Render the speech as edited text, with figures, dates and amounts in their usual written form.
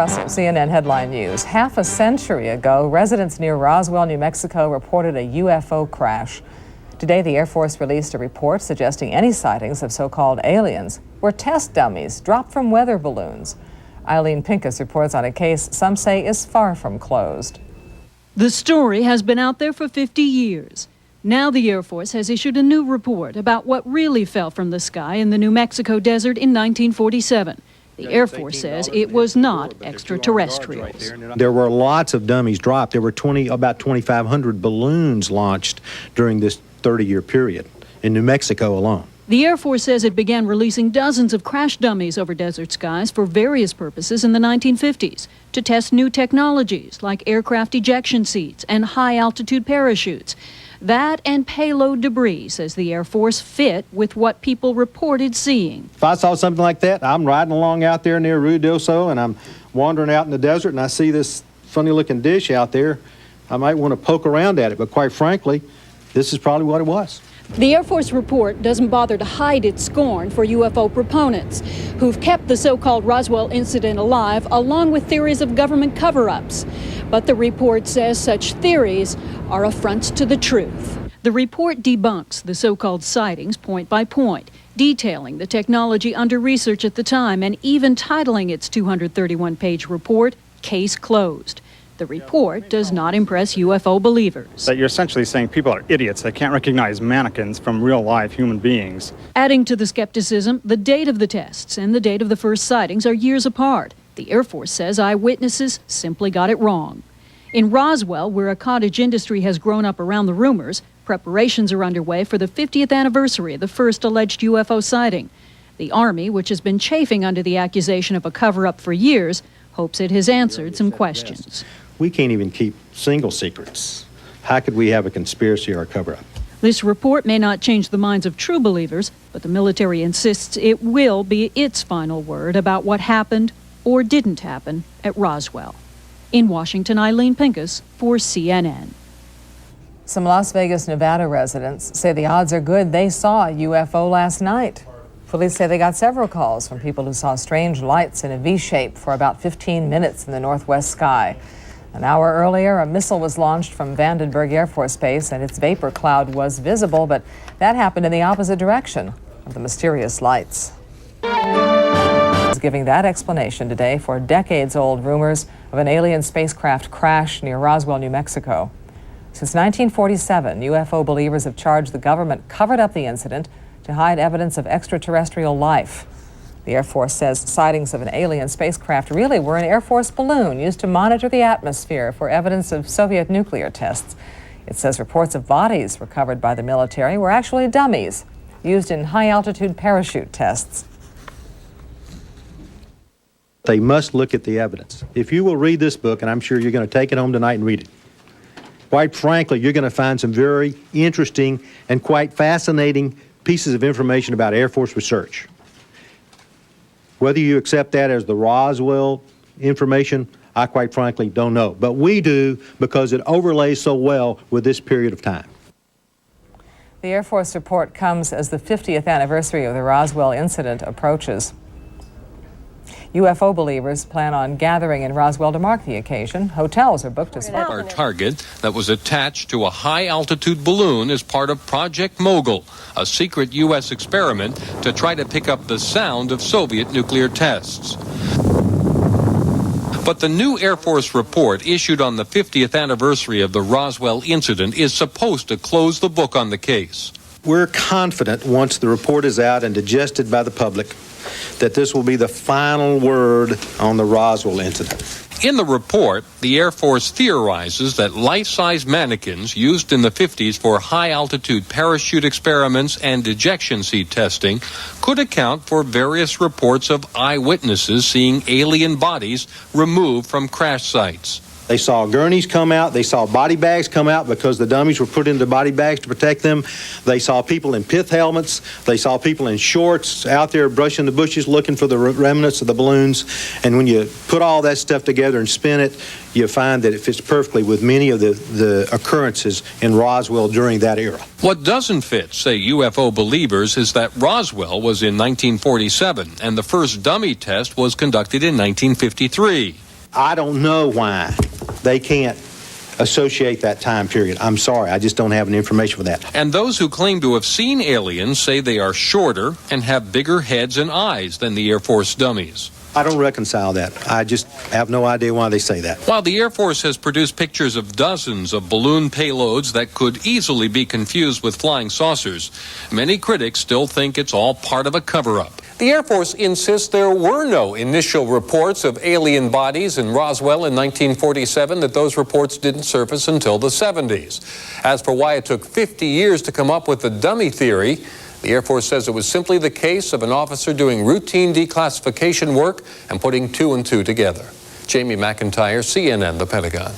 Russell, CNN Headline News. Half a century ago, residents near Roswell, New Mexico reported a UFO crash. Today, the Air Force released a report suggesting any sightings of so-called aliens were test dummies dropped from weather balloons. Eileen Pincus reports on a case some say is far from closed. The story has been out there for 50 years. Now the Air Force has issued a new report about what really fell from the sky in the New Mexico desert in 1947. The Air Force says it was not extraterrestrials. There were lots of dummies dropped. There were about 2,500 balloons launched during this 30-year period in New Mexico alone. The Air Force says it began releasing dozens of crash dummies over desert skies for various purposes in the 1950s, to test new technologies like aircraft ejection seats and high-altitude parachutes. That and payload debris, says the Air Force, fit with what people reported seeing. If I saw something like that, I'm riding along out there near Ruidoso and I'm wandering out in the desert and I see this funny-looking dish out there, I might want to poke around at it, but quite frankly, this is probably what it was. The Air Force report doesn't bother to hide its scorn for UFO proponents, who've kept the so-called Roswell incident alive, along with theories of government cover-ups. But the report says such theories are affronts to the truth. The report debunks the so-called sightings point by point, detailing the technology under research at the time and even titling its 231-page report, Case Closed. The report does not impress UFO believers. That you're essentially saying people are idiots. They can't recognize mannequins from real-life human beings. Adding to the skepticism, the date of the tests and the date of the first sightings are years apart. The Air Force says eyewitnesses simply got it wrong. In Roswell, where a cottage industry has grown up around the rumors, preparations are underway for the 50th anniversary of the first alleged UFO sighting. The Army, which has been chafing under the accusation of a cover-up for years, hopes it has answered some questions. We can't even keep single secrets. How could we have a conspiracy or a cover-up? This report may not change the minds of true believers, but the military insists it will be its final word about what happened or didn't happen at Roswell. In Washington, Eileen Pincus for CNN. Some Las Vegas, Nevada residents say the odds are good they saw a UFO last night. Police say they got several calls from people who saw strange lights in a V shape for about 15 minutes in the northwest sky. An hour earlier, a missile was launched from Vandenberg Air Force Base and its vapor cloud was visible, but that happened in the opposite direction of the mysterious lights. Is giving that explanation today for decades-old rumors of an alien spacecraft crash near Roswell, New Mexico. Since 1947, UFO believers have charged the government covered up the incident to hide evidence of extraterrestrial life. The Air Force says sightings of an alien spacecraft really were an Air Force balloon used to monitor the atmosphere for evidence of Soviet nuclear tests. It says reports of bodies recovered by the military were actually dummies used in high-altitude parachute tests. They must look at the evidence. If you will read this book, and I'm sure you're going to take it home tonight and read it, quite frankly, you're going to find some very interesting and quite fascinating pieces of information about Air Force research. Whether you accept that as the Roswell information, I quite frankly don't know. But we do, because it overlays so well with this period of time. The Air Force report comes as the 50th anniversary of the Roswell incident approaches. UFO believers plan on gathering in Roswell to mark the occasion. Hotels are booked as well. Our target that was attached to a high-altitude balloon is part of Project Mogul, a secret U.S. experiment to try to pick up the sound of Soviet nuclear tests. But the new Air Force report issued on the 50th anniversary of the Roswell incident is supposed to close the book on the case. We're confident once the report is out and digested by the public that this will be the final word on the Roswell incident. In the report, the Air Force theorizes that life-size mannequins used in the 50s for high-altitude parachute experiments and ejection seat testing could account for various reports of eyewitnesses seeing alien bodies removed from crash sites. They saw gurneys come out. They saw body bags come out because the dummies were put into body bags to protect them. They saw people in pith helmets. They saw people in shorts out there brushing the bushes looking for the remnants of the balloons. And when you put all that stuff together and spin it, you find that it fits perfectly with many of the occurrences in Roswell during that era. What doesn't fit, say UFO believers, is that Roswell was in 1947 and the first dummy test was conducted in 1953. I don't know why they can't associate that time period. I'm sorry, I just don't have any information for that. And those who claim to have seen aliens say they are shorter and have bigger heads and eyes than the Air Force dummies. I don't reconcile that. I just have no idea why they say that. While the Air Force has produced pictures of dozens of balloon payloads that could easily be confused with flying saucers, many critics still think it's all part of a cover-up. The Air Force insists there were no initial reports of alien bodies in Roswell in 1947, that those reports didn't surface until the 70s. As for why it took 50 years to come up with the dummy theory, the Air Force says it was simply the case of an officer doing routine declassification work and putting two and two together. Jamie McIntyre, CNN, The Pentagon.